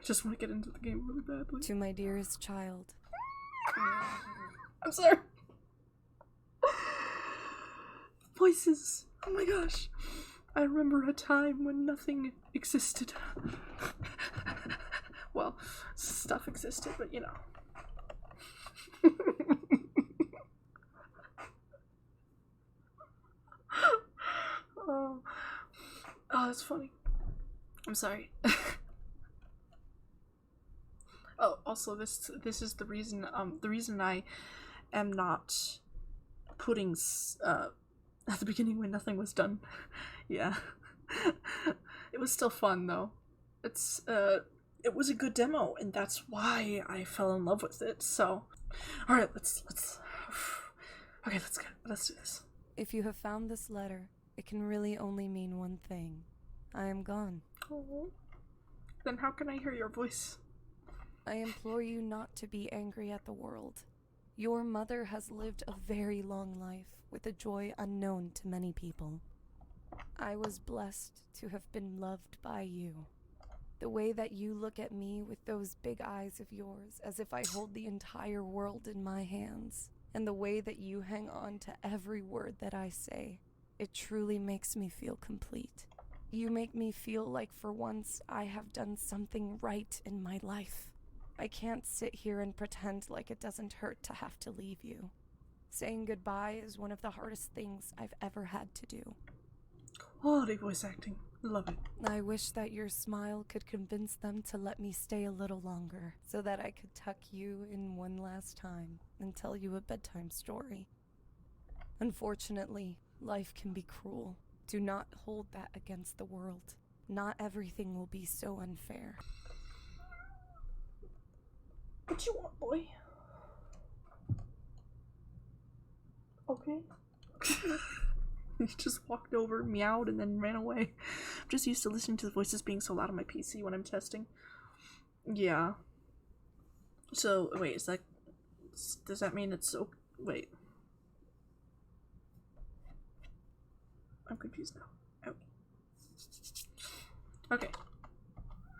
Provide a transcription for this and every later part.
just want to get into the game really badly. To my dearest child. I'm sorry. Voices. Oh my gosh. I remember a time when nothing existed. Well, stuff existed, but you know. Oh, that's funny. I'm sorry. Oh, also this is the reason I am not putting at the beginning when nothing was done. Yeah. It was still fun though. It was a good demo, and that's why I fell in love with it. So, all right, let's okay, let's do this. If you have found this letter, it can really only mean one thing. I am gone. Oh. Then how can I hear your voice? I implore you not to be angry at the world. Your mother has lived a very long life with a joy unknown to many people. I was blessed to have been loved by you. The way that you look at me with those big eyes of yours, as if I hold the entire world in my hands, and the way that you hang on to every word that I say, it truly makes me feel complete. You make me feel like for once I have done something right in my life. I can't sit here and pretend like it doesn't hurt to have to leave you. Saying goodbye is one of the hardest things I've ever had to do. Quality voice acting. Love it. I wish that your smile could convince them to let me stay a little longer, so that I could tuck you in one last time and tell you a bedtime story. Unfortunately, life can be cruel. Do not hold that against the world. Not everything will be so unfair. What you want, boy? Okay. He just walked over, meowed, and then ran away. I'm just used to listening to the voices being so loud on my PC when I'm testing. Yeah. So, wait, does that mean it's so, wait. I'm confused now. Okay.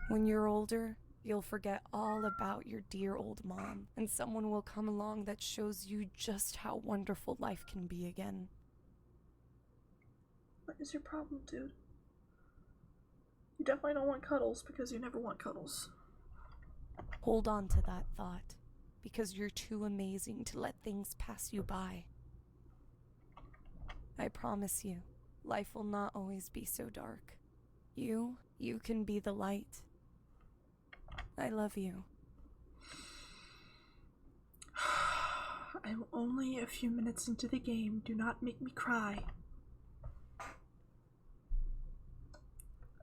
When you're older, you'll forget all about your dear old mom, and someone will come along that shows you just how wonderful life can be again. What is your problem, dude? You definitely don't want cuddles because you never want cuddles. Hold on to that thought, because you're too amazing to let things pass you by. I promise you, life will not always be so dark. You can be the light. I love you. I'm only a few minutes into the game. Do not make me cry.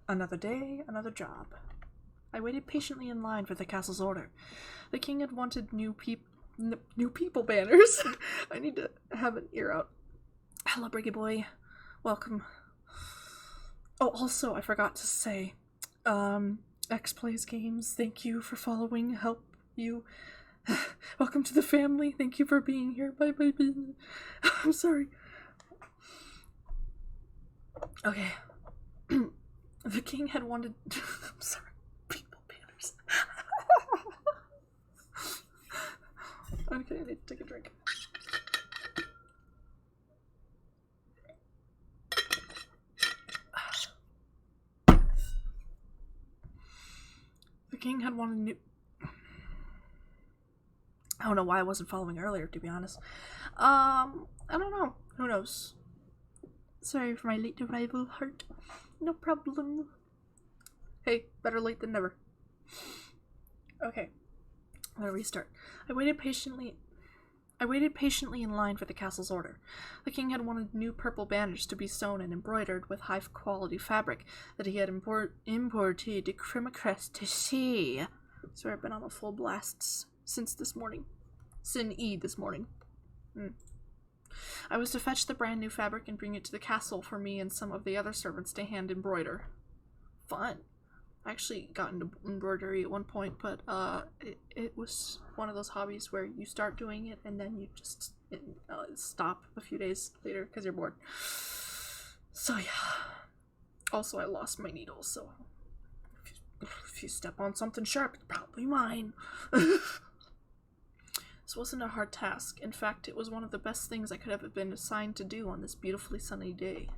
Another day, another job. I waited patiently in line for the castle's order. The king had wanted new people banners. I need to have an ear out. Hello, Briggy boy. Welcome. Oh, also, I forgot to say, X Plays Games, thank you for following, help you. Welcome to the family, thank you for being here, bye. I'm sorry. Okay. The king had wanted, I'm sorry, people banners. Okay, I need to take a drink. The king had wanted new... I don't know why I wasn't following earlier, to be honest. I don't know. Who knows? Sorry for my late arrival, heart. No problem. Hey, better late than never. Okay. I'm gonna restart. I waited patiently in line for the castle's order. The king had wanted new purple banners to be sewn and embroidered with high-quality fabric that he had imported to Crimacrest to see. Sorry, I've been on a full blast since this morning. This morning. I was to fetch the brand new fabric and bring it to the castle for me and some of the other servants to hand embroider. Fun. I actually got into embroidery at one point, but it was one of those hobbies where you start doing it and then you just stop a few days later because you're bored. So yeah. Also, I lost my needles, so If you step on something sharp, it's probably mine. This wasn't a hard task. In fact, it was one of the best things I could have been assigned to do on this beautifully sunny day.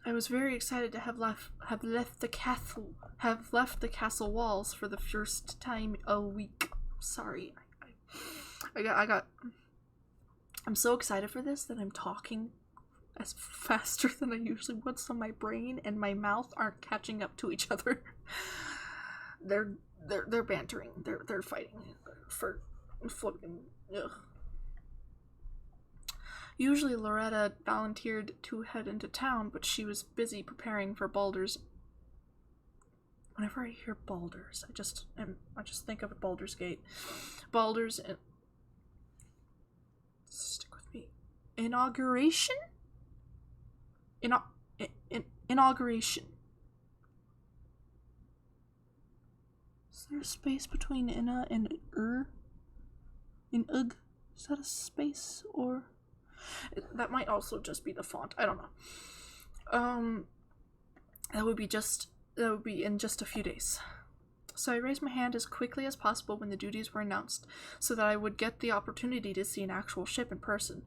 I was very excited to have left the castle walls for the first time a week. Sorry, I'm so excited for this that I'm talking as faster than I usually would, so my brain and my mouth aren't catching up to each other. They're bantering. They're fighting for floating. Ugh. Usually Loretta volunteered to head into town, but she was busy preparing for Baldur's. Whenever I hear Baldur's, I just think of Baldur's Gate. Baldur's. Stick with me. Inauguration. Inauguration. Is there a space between Inna and In Ugh? Is that a space or? That might also just be the font. I don't know. That would be in just a few days. So I raised my hand as quickly as possible when the duties were announced, so that I would get the opportunity to see an actual ship in person.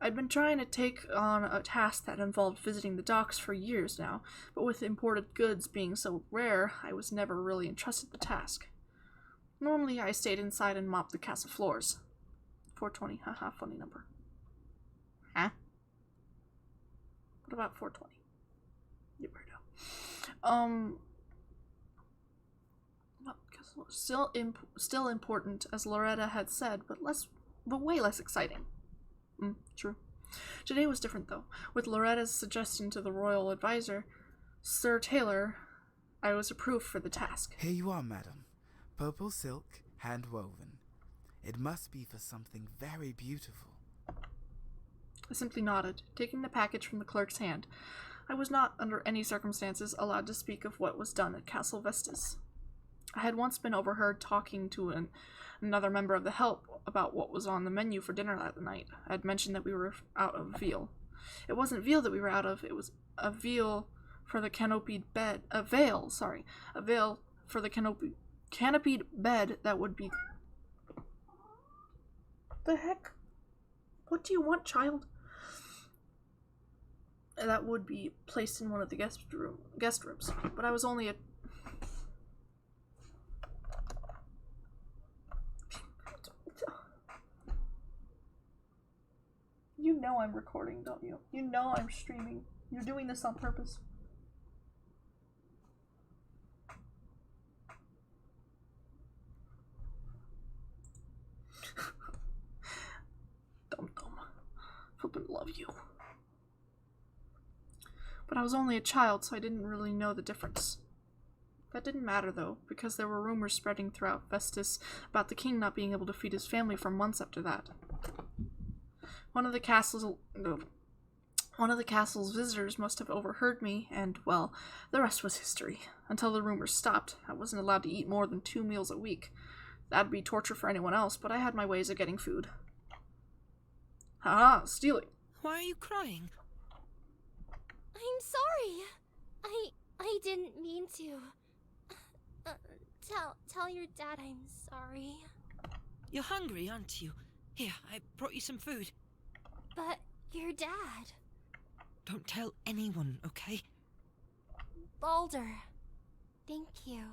I'd been trying to take on a task that involved visiting the docks for years now, but with imported goods being so rare, I was never really entrusted the task. Normally, I stayed inside and mopped the castle floors. 420, haha, funny number. Huh? What about 420? You weirdo. Well, still important, as Loretta had said, but way less exciting. True. Today was different, though. With Loretta's suggestion to the royal advisor, Sir Taylor, I was approved for the task. Here you are, madam. Purple silk, hand-woven. It must be for something very beautiful. I simply nodded, taking the package from the clerk's hand. I was not, under any circumstances, allowed to speak of what was done at Castle Vestas. I had once been overheard talking to another member of the Help about what was on the menu for dinner that night. I had mentioned that we were out of veal. It wasn't veal that we were out of, it was a veal for the canopied bed. A veil for the canopied bed that would be... The heck? What do you want, child? That would be placed in one of the guest rooms. But I was only a... You know I'm recording, don't you? You know I'm streaming. You're doing this on purpose. Dum. Flippin' love you. But I was only a child, so I didn't really know the difference. That didn't matter, though, because there were rumors spreading throughout Vestas about the king not being able to feed his family for months after that. One of the castle's visitors must have overheard me, and, well, the rest was history. Until the rumors stopped, I wasn't allowed to eat more than 2 meals a week. That'd be torture for anyone else, but I had my ways of getting food. Ha! Stealing! Why are you crying? I'm sorry. I didn't mean to. Tell your dad I'm sorry. You're hungry, aren't you? Here, I brought you some food. But your dad... Don't tell anyone, okay? Baldur. Thank you.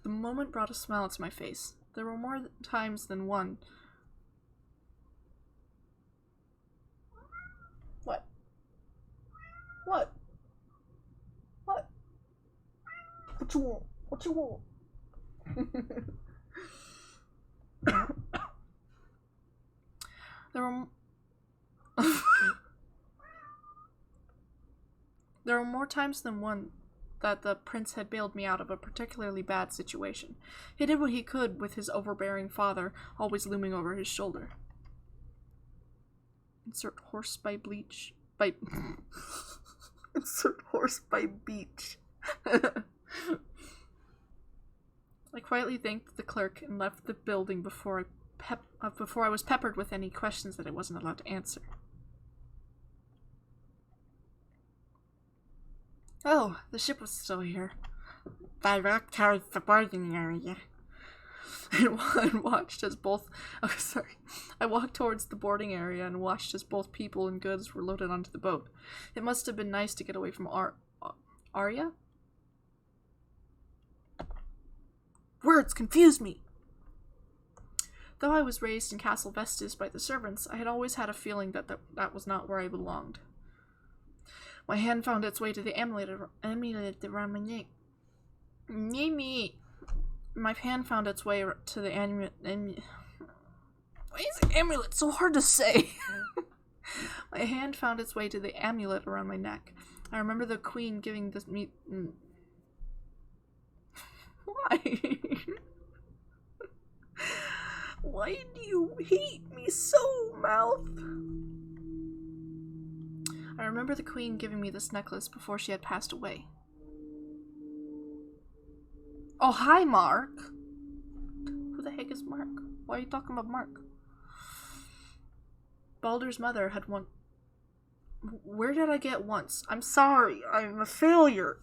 The moment brought a smile to my face. There were more times than one. What? What? What? What you want? What you want? There were more times than one that the prince had bailed me out of a particularly bad situation. He did what he could with his overbearing father always looming over his shoulder. Insert horse by bleach. Insert horse by beach. I quietly thanked the clerk and left the building before I was peppered with any questions that I wasn't allowed to answer. Oh, the ship was still here. Direct towards the boarding area. And watched as both... Oh, sorry. I walked towards the boarding area and watched as both people and goods were loaded onto the boat. It must have been nice to get away from Arya? Words confuse me! Though I was raised in Castle Vestis by the servants, I had always had a feeling that was not where I belonged. My hand found its way to the amulet around my neck. My hand found its way to the amulet. Why is amulet so hard to say? My hand found its way to the amulet around my neck. I remember the queen giving this me. Why? Why do you hate me so, Mouth? I remember the queen giving me this necklace before she had passed away. Oh, hi, Mark. Who the heck is Mark? Why are you talking about Mark? Balder's mother had one. Where did I get once? I'm sorry. I'm a failure.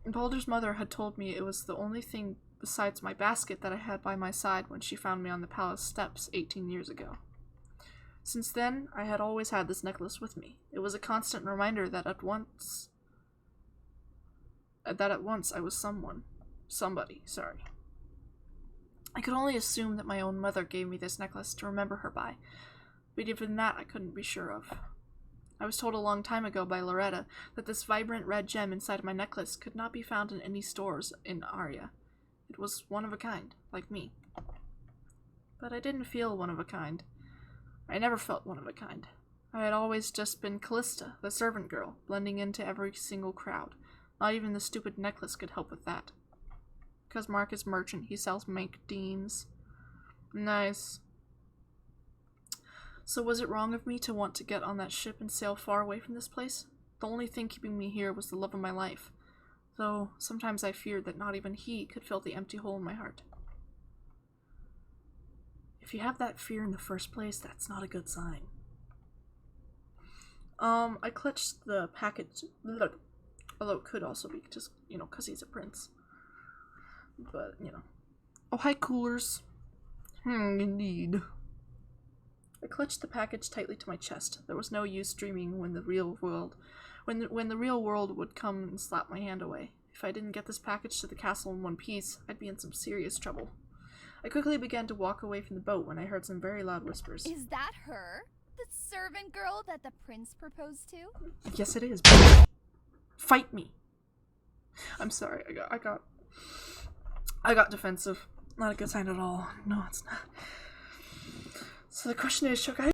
Balder's mother had told me it was the only thing besides my basket that I had by my side when she found me on the palace steps 18 years ago. Since then, I had always had this necklace with me. It was a constant reminder that at once I was somebody, sorry. I could only assume that my own mother gave me this necklace to remember her by, but even that I couldn't be sure of. I was told a long time ago by Loretta that this vibrant red gem inside of my necklace could not be found in any stores in Aria. It was one of a kind, like me. But I didn't feel one of a kind. I never felt one of a kind. I had always just been Callista, the servant girl, blending into every single crowd. Not even the stupid necklace could help with that. Because Mark is merchant, he sells mink deans. Nice. So was it wrong of me to want to get on that ship and sail far away from this place? The only thing keeping me here was the love of my life. Though sometimes I feared that not even he could fill the empty hole in my heart. If you have that fear in the first place, that's not a good sign. I clutched the package, although it could also be just, because he's a prince. But, Oh, hi, coolers. Indeed. I clutched the package tightly to my chest. There was no use dreaming when the real world would come and slap my hand away. If I didn't get this package to the castle in one piece, I'd be in some serious trouble. I quickly began to walk away from the boat when I heard some very loud whispers. Is that her? The servant girl that the prince proposed to? Yes, it is. Bitch. Fight me. I'm sorry. I got defensive. Not a good sign at all. No, it's not. So the question is, should I